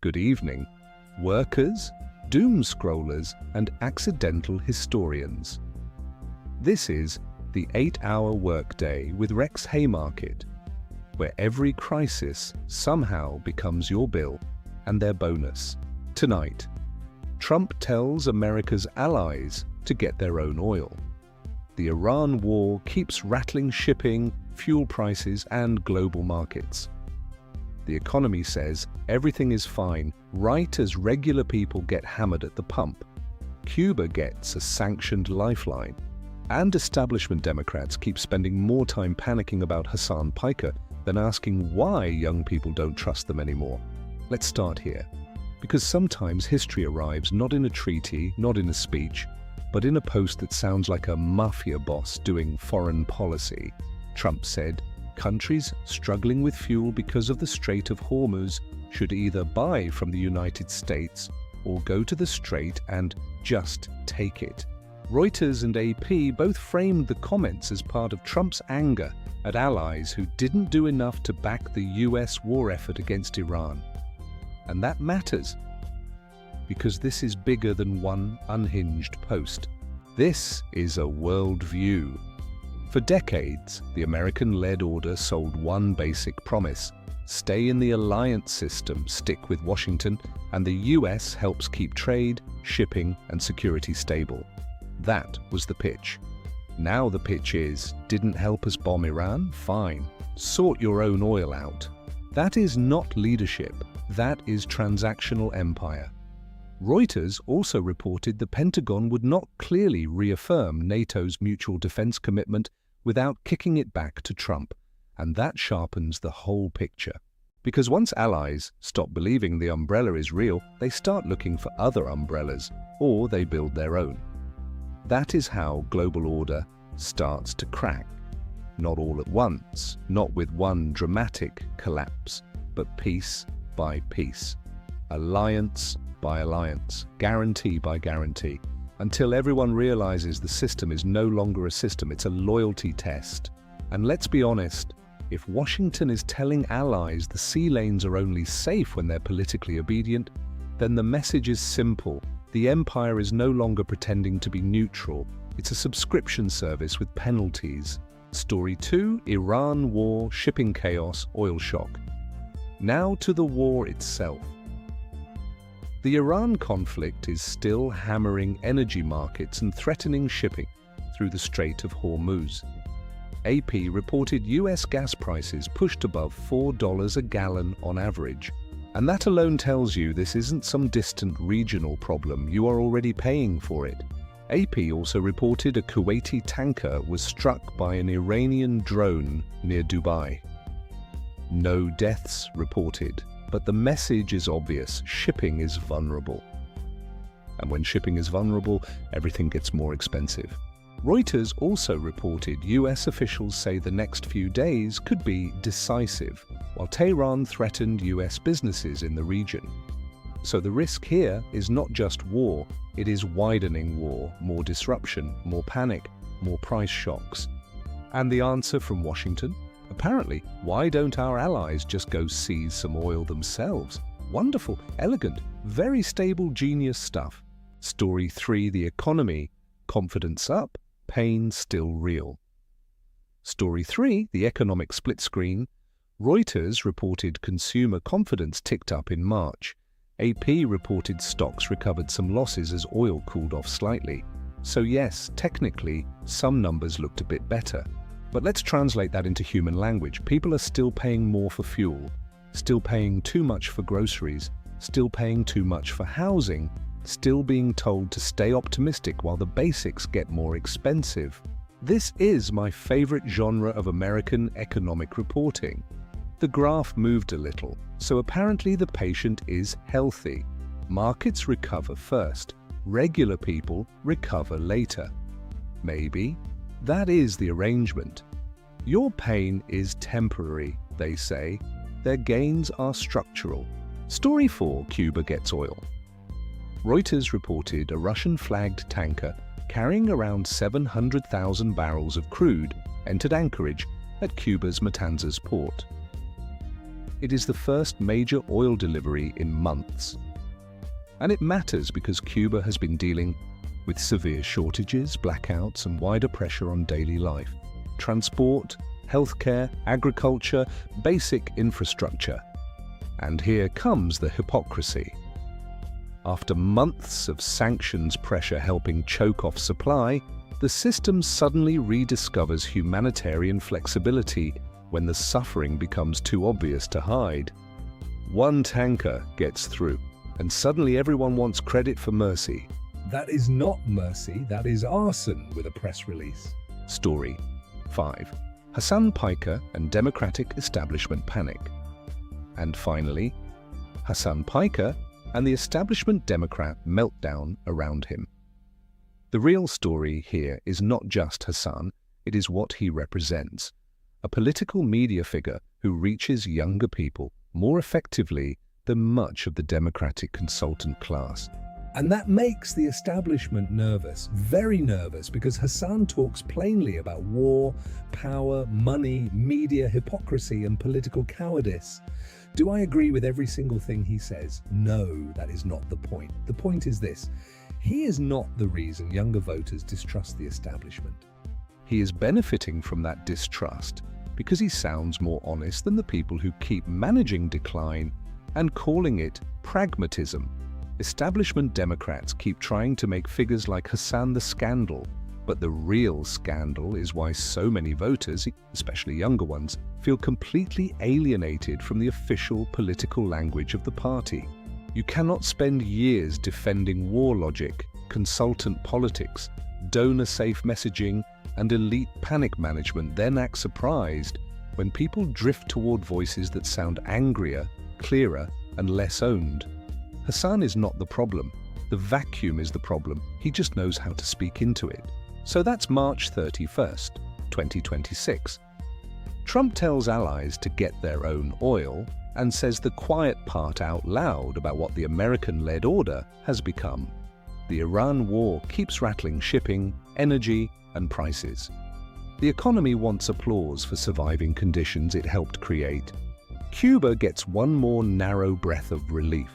good evening, workers, doom scrollers, and accidental historians. This is the 8-hour workday with Rex Haymarket, where every crisis somehow becomes your bill and their bonus. Tonight, Trump tells America's allies to get their own oil. The Iran war keeps rattling shipping, fuel prices, and global markets. The economy says everything is fine right as regular people get hammered at the pump. Cuba gets a sanctioned lifeline. And establishment Democrats keep spending more time panicking about Hasan Piker than asking why young people don't trust them anymore. Let's start here. Because sometimes history arrives not in a treaty, not in a speech, but in a post that sounds like a mafia boss doing foreign policy. Trump said, countries struggling with fuel because of the Strait of Hormuz should either buy from the United States or go to the strait and just take it. Reuters and AP both framed the comments as part of Trump's anger at allies who didn't do enough to back the US war effort against Iran. And that matters, because this is bigger than one unhinged post. This is a worldview. For decades, the American-led order sold one basic promise: stay in the alliance system, stick with Washington, and the US helps keep trade, shipping, and security stable. That was the pitch. Now the pitch is, didn't help us bomb Iran? Fine. Sort your own oil out. That is not leadership. That is transactional empire. Reuters also reported the Pentagon would not clearly reaffirm NATO's mutual defense commitment without kicking it back to Trump, and that sharpens the whole picture. Because once allies stop believing the umbrella is real, they start looking for other umbrellas, or they build their own. That is how global order starts to crack. Not all at once, not with one dramatic collapse, but piece by piece, alliance by alliance, guarantee by guarantee, until everyone realizes the system is no longer a system, it's a loyalty test. And let's be honest, if Washington is telling allies the sea lanes are only safe when they're politically obedient, then the message is simple. The empire is no longer pretending to be neutral. It's a subscription service with penalties. Story 2, Iran war, shipping chaos, oil shock. Now to the war itself. The Iran conflict is still hammering energy markets and threatening shipping through the Strait of Hormuz. AP reported US gas prices pushed above $4 a gallon on average. And that alone tells you this isn't some distant regional problem, you are already paying for it. AP also reported a Kuwaiti tanker was struck by an Iranian drone near Dubai. No deaths reported, but the message is obvious: shipping is vulnerable. And when shipping is vulnerable, everything gets more expensive. Reuters also reported US officials say the next few days could be decisive, while Tehran threatened US businesses in the region. So the risk here is not just war, it is widening war, more disruption, more panic, more price shocks. And the answer from Washington? Apparently, why don't our allies just go seize some oil themselves? Wonderful, elegant, very stable genius stuff. Story 3, the economy. Confidence up, pain still real. Story 3, the economic split screen. Reuters reported consumer confidence ticked up in March. AP reported stocks recovered some losses as oil cooled off slightly. So yes, technically, some numbers looked a bit better. But let's translate that into human language. People are still paying more for fuel, still paying too much for groceries, still paying too much for housing, still being told to stay optimistic while the basics get more expensive. This is my favorite genre of American economic reporting. The graph moved a little, so apparently the patient is healthy. Markets recover first, regular people recover later. Maybe that is the arrangement. Your pain is temporary, they say. Their gains are structural. Story 4, Cuba gets oil. Reuters reported a Russian-flagged tanker carrying around 700,000 barrels of crude entered anchorage at Cuba's Matanzas port. It is the first major oil delivery in months. And it matters because Cuba has been dealing with severe shortages, blackouts, and wider pressure on daily life. Transport, healthcare, agriculture, basic infrastructure. And here comes the hypocrisy. After months of sanctions pressure helping choke off supply, the system suddenly rediscovers humanitarian flexibility when the suffering becomes too obvious to hide. One tanker gets through, and suddenly everyone wants credit for mercy. That is not mercy, that is arson, with a press release. Story 5. Hasan Piker and Democratic establishment panic. And finally, Hasan Piker and the establishment Democrat meltdown around him. The real story here is not just Hasan, it is what he represents. A political media figure who reaches younger people more effectively than much of the Democratic consultant class. And that makes the establishment nervous, very nervous, because Hasan talks plainly about war, power, money, media, hypocrisy, and political cowardice. Do I agree with every single thing he says? No, that is not the point. The point is this: he is not the reason younger voters distrust the establishment. He is benefiting from that distrust because he sounds more honest than the people who keep managing decline and calling it pragmatism. Establishment Democrats keep trying to make figures like Hasan the scandal, but the real scandal is why so many voters, especially younger ones, feel completely alienated from the official political language of the party. You cannot spend years defending war logic, consultant politics, donor-safe messaging, and elite panic management, then act surprised when people drift toward voices that sound angrier, clearer, and less owned. Hasan is not the problem. The vacuum is the problem. He just knows how to speak into it. So that's March 31st, 2026. Trump tells allies to get their own oil and says the quiet part out loud about what the American-led order has become. The Iran war keeps rattling shipping, energy, and prices. The economy wants applause for surviving conditions it helped create. Cuba gets one more narrow breath of relief.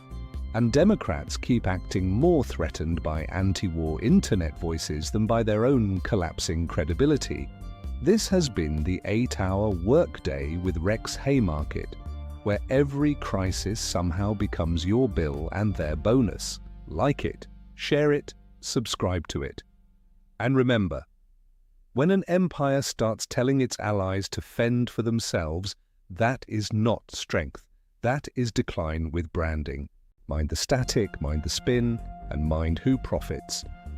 And Democrats keep acting more threatened by anti-war internet voices than by their own collapsing credibility. This has been the 8-hour workday with Rex Haymarket, where every crisis somehow becomes your bill and their bonus. Like it, share it, subscribe to it. And remember, when an empire starts telling its allies to fend for themselves, that is not strength. That is decline with branding. Mind the static, mind the spin, and mind who profits.